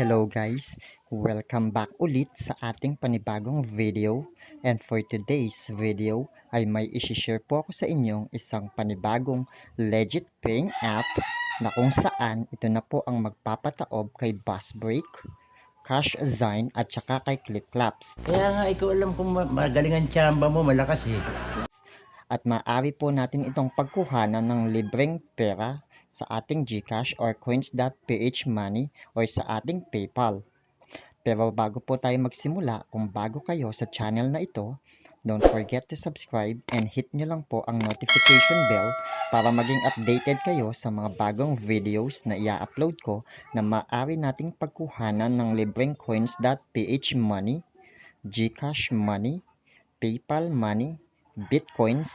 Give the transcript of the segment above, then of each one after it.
Hello guys! Welcome back ulit sa ating panibagong video. And for today's video ay may isi-share po ako sa inyong isang panibagong legit paying app na kung saan ito na po ang magpapataob kay Buzzbreak, Cash Zine at saka kay clipclaps. Kaya nga ikaw alam kung magaling ang tsamba mo, malakas eh. At maaari po natin itong pagkuhanan ng libreng pera sa ating Gcash or coins.ph money or sa ating PayPal. Pero bago po tayo magsimula, kung bago kayo sa channel na ito, don't forget to subscribe and hit nyo lang po ang notification bell para maging updated kayo sa mga bagong videos na i-upload ko na maaari nating pagkuhanan ng libreng coins.ph money, Gcash money, PayPal money, Bitcoins,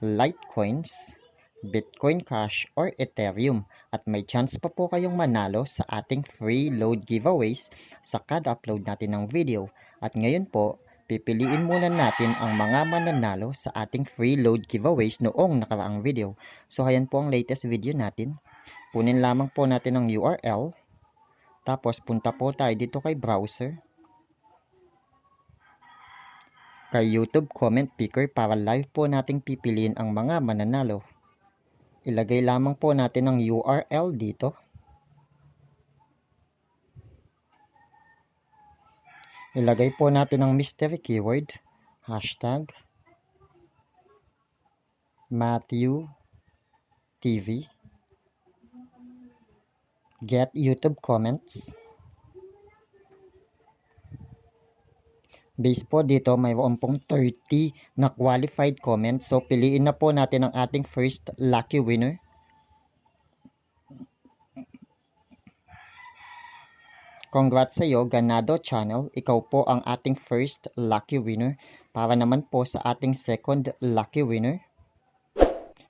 Litecoins, Bitcoin Cash or Ethereum at may chance pa po kayong manalo sa ating free load giveaways sa kada upload natin ng video. At ngayon po, pipiliin muna natin ang mga mananalo sa ating free load giveaways noong nakaraang video. So ayan po ang latest video natin. Punin lamang po natin ang URL. Tapos punta po tayo dito kay browser. Kay YouTube comment picker para live po nating pipiliin ang mga mananalo. Ilagay lamang po natin ang URL dito. Ilagay po natin ang mystery keyword, hashtag, Matthew TV, get YouTube comments. Base po dito, mayroon pong 30 na qualified comments. So, piliin na po natin ang ating first lucky winner. Congrats sa iyo, Ganado Channel. Ikaw po ang ating first lucky winner. Para naman po sa ating second lucky winner.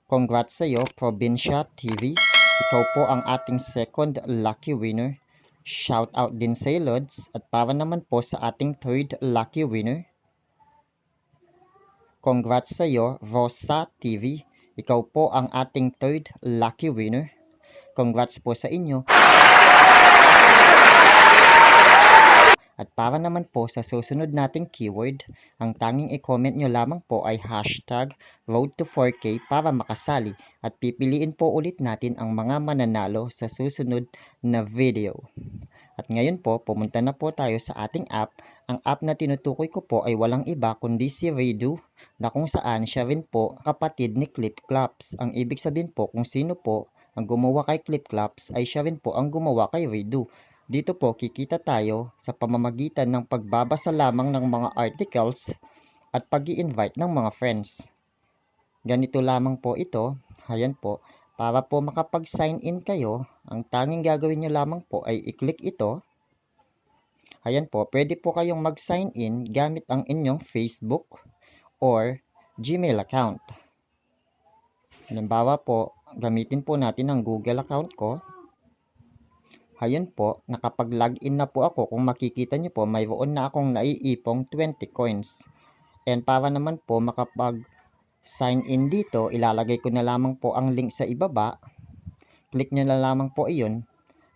Congrats sa iyo, Probinsya TV. Ikaw po ang ating second lucky winner. Shout out din sa Lods. At para naman po sa ating third lucky winner. Congrats sa iyo, Rosa TV. Ikaw po ang ating third lucky winner. Congrats po sa inyo. At para naman po sa susunod nating keyword, ang tanging i-comment nyo lamang po ay hashtag road to 4K para makasali. At pipiliin po ulit natin ang mga mananalo sa susunod na video. At ngayon po, pumunta na po tayo sa ating app. Ang app na tinutukoy ko po ay walang iba kundi si Readoo, na kung saan siya rin po kapatid ni clipclaps. Ang ibig sabihin po kung sino po ang gumawa kay clipclaps ay siya rin po ang gumawa kay Readoo. Dito po kikita tayo sa pamamagitan ng pagbabasa lamang ng mga articles at pag-i-invite ng mga friends. Ganito lamang po ito. Ayan po. Para po makapag-sign in kayo, ang tanging gagawin nyo lamang po ay i-click ito. Ayan po. Pwede po kayong mag-sign in gamit ang inyong Facebook or Gmail account. Halimbawa po, gamitin po natin ang Google account ko. Ayun po, nakapag-login na po ako. Kung makikita nyo po, mayroon na akong naiipong 20 coins. And para naman po makapag-sign in dito, ilalagay ko na lamang po ang link sa ibaba. Click nyo na lamang po iyon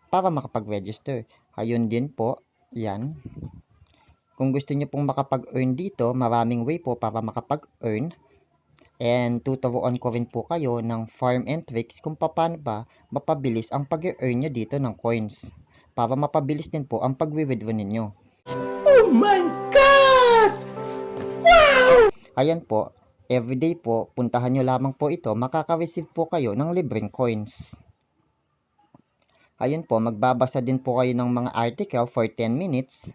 para makapag-register. Ayun din po, yan. Kung gusto nyo pong makapag-earn dito, maraming way po para makapag-earn. And tuturuan ko rin po kayo ng farm and tricks kung paano ba mapabilis ang pag-earn nyo dito ng coins. Para mapabilis din po ang pag-withdraw ninyo. Oh my God! Wow! Ayan po, everyday po, puntahan nyo lamang po ito, makaka-receive po kayo ng libreng coins. Ayan po, magbabasa din po kayo ng mga article for 10 minutes,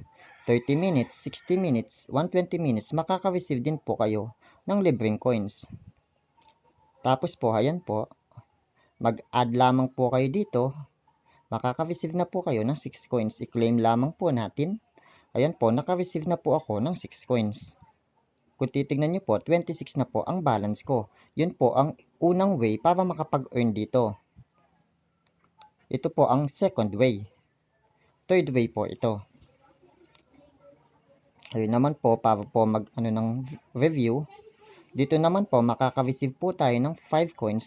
30 minutes, 60 minutes, 120 minutes, makaka-receive din po kayo ng libreng coins. Tapos po, ayan po, mag-add lamang po kayo dito, makaka-receive na po kayo ng 6 coins. I-claim lamang po natin. Ayan po, naka-receive na po ako ng 6 coins. Kung titignan nyo po, 26 na po ang balance ko. Yun po ang unang way para makapag-earn dito. Ito po ang second way. Third way po ito. Ayun naman po, para po mag-ano ng review. Dito naman po, makaka-receive po tayo ng 5 coins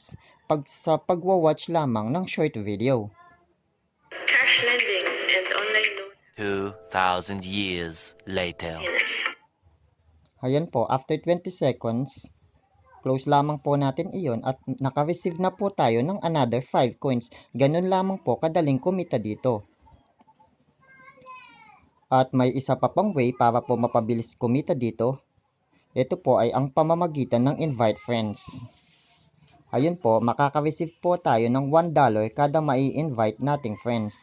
sa pagwa-watch lamang ng short video. Cash lending and online 2,000 years later. Ayan po, after 20 seconds, close lamang po natin iyon at naka-receive na po tayo ng another 5 coins. Ganun lamang po kadaling kumita dito. At may isa pa pang way para po mapabilis kumita dito. Ito po ay ang pamamagitan ng invite friends. Ayun po, makaka-receive po tayo ng $1 kada mai-invite nating friends.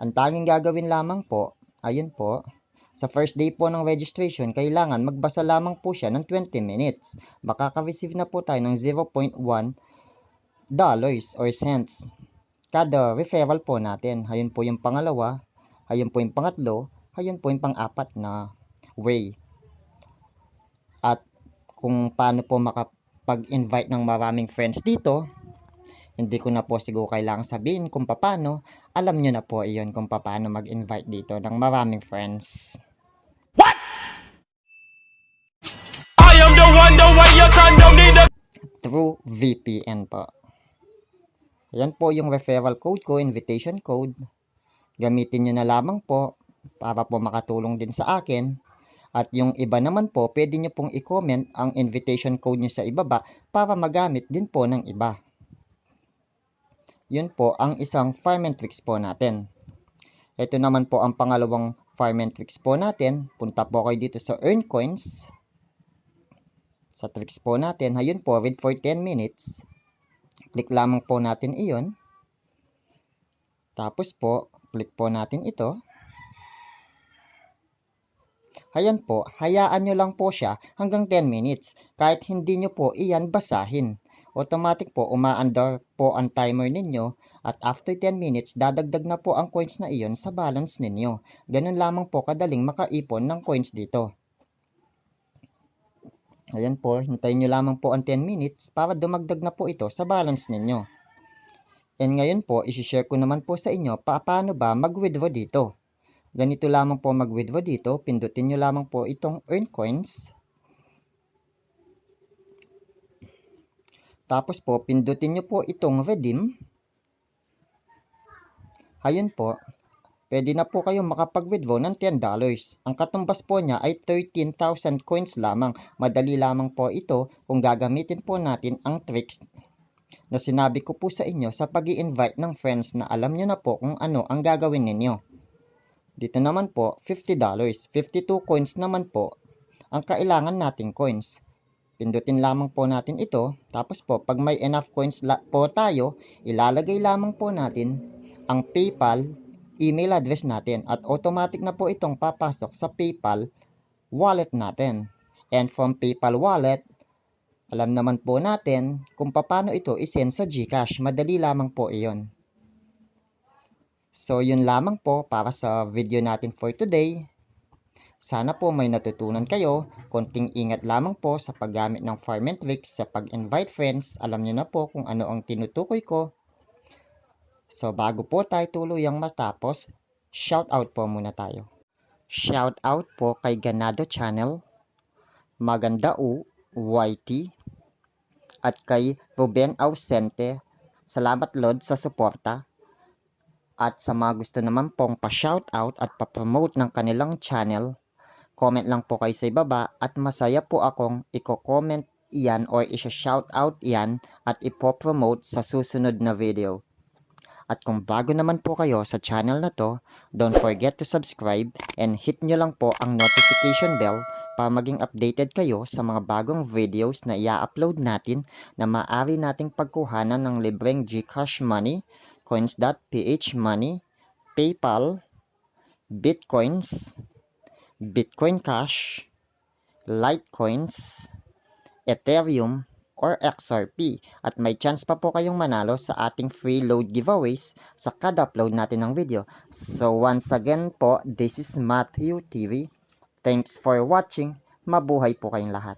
Ang tanging gagawin lamang po, ayun po, sa first day po ng registration, kailangan magbasa lamang po siya ng 20 minutes. Makaka-receive na po tayo ng 0.1 dollars or cents kada referral po natin. Ayun po yung pangalawa, ayun po yung pangatlo, ayun po yung pang-apat na way. At kung paano po makapag-invite ng maraming friends dito, hindi ko na po siguro kailangan sabihin kung paano. Alam nyo na po iyon kung paano mag-invite dito ng maraming friends. What? I am the one, the way your son don't need a... Through VPN po. Ayan po yung referral code ko, invitation code. Gamitin nyo na lamang po para po makatulong din sa akin. At yung iba naman po, pwede nyo pong i-comment ang invitation code nyo sa ibaba para magamit din po ng iba. Yun po ang isang farm and tricks po natin. Ito naman po ang pangalawang farm and tricks po natin. Punta po kayo dito sa earn coins. Sa tricks po natin, ayun po, read for 10 minutes. Click lamang po natin iyon. Tapos po, click po natin ito. Ayan po, hayaan nyo lang po siya hanggang 10 minutes. Kahit hindi nyo po iyan basahin. Automatic po, umaandar po ang timer ninyo. At after 10 minutes, dadagdag na po ang coins na iyon sa balance ninyo. Ganun lamang po kadaling makaipon ng coins dito. Ayan po, hintayin nyo lamang po ang 10 minutes para dumagdag na po ito sa balance ninyo. And ngayon po, isi-share ko naman po sa inyo paano ba mag-withdraw dito. Ganito lamang po mag-withdraw dito. Pindutin nyo lamang po itong earn coins. Tapos po, pindutin nyo po itong redeem. Ayun po. Pwede na po kayong makapag-withdraw ng $10. Ang katumbas po niya ay 13,000 coins lamang. Madali lamang po ito kung gagamitin po natin ang tricks na sinabi ko po sa inyo sa pag-i-invite ng friends na alam nyo na po kung ano ang gagawin ninyo. Dito naman po, $50. 52 coins naman po ang kailangan nating coins. Pindutin lamang po natin ito. Tapos po, pag may enough coins po tayo, ilalagay lamang po natin ang PayPal email address natin. At automatic na po itong papasok sa PayPal wallet natin. And from PayPal wallet, alam naman po natin kung paano ito isend sa Gcash. Madali lamang po iyon. So, yun lamang po para sa video natin for today. Sana po may natutunan kayo. Konting ingat lamang po sa paggamit ng farm and tricks sa pag-invite friends. Alam nyo na po kung ano ang tinutukoy ko. So, bago po tayo tuluyang matapos, shoutout po muna tayo. Shoutout po kay Ganado Channel, Maganda U, YT, at kay Ruben Ausente. Salamat Lord sa suporta. At sa mga gusto naman pong pa-shoutout at pa-promote ng kanilang channel, comment lang po kayo sa ibaba at masaya po akong i-comment iyan or i-shoutout iyan at ipo-promote sa susunod na video. At kung bago naman po kayo sa channel na to, don't forget to subscribe and hit nyo lang po ang notification bell para maging updated kayo sa mga bagong videos na i-upload natin na maaari nating pagkuhanan ng libreng Gcash money, coins.ph money, PayPal, Bitcoins, Bitcoin Cash, Litecoins, Ethereum, or XRP. At may chance pa po kayong manalo sa ating free load giveaways sa kada upload natin ng video. So once again po, this is Matthew TV. Thanks for watching. Mabuhay po kayong lahat.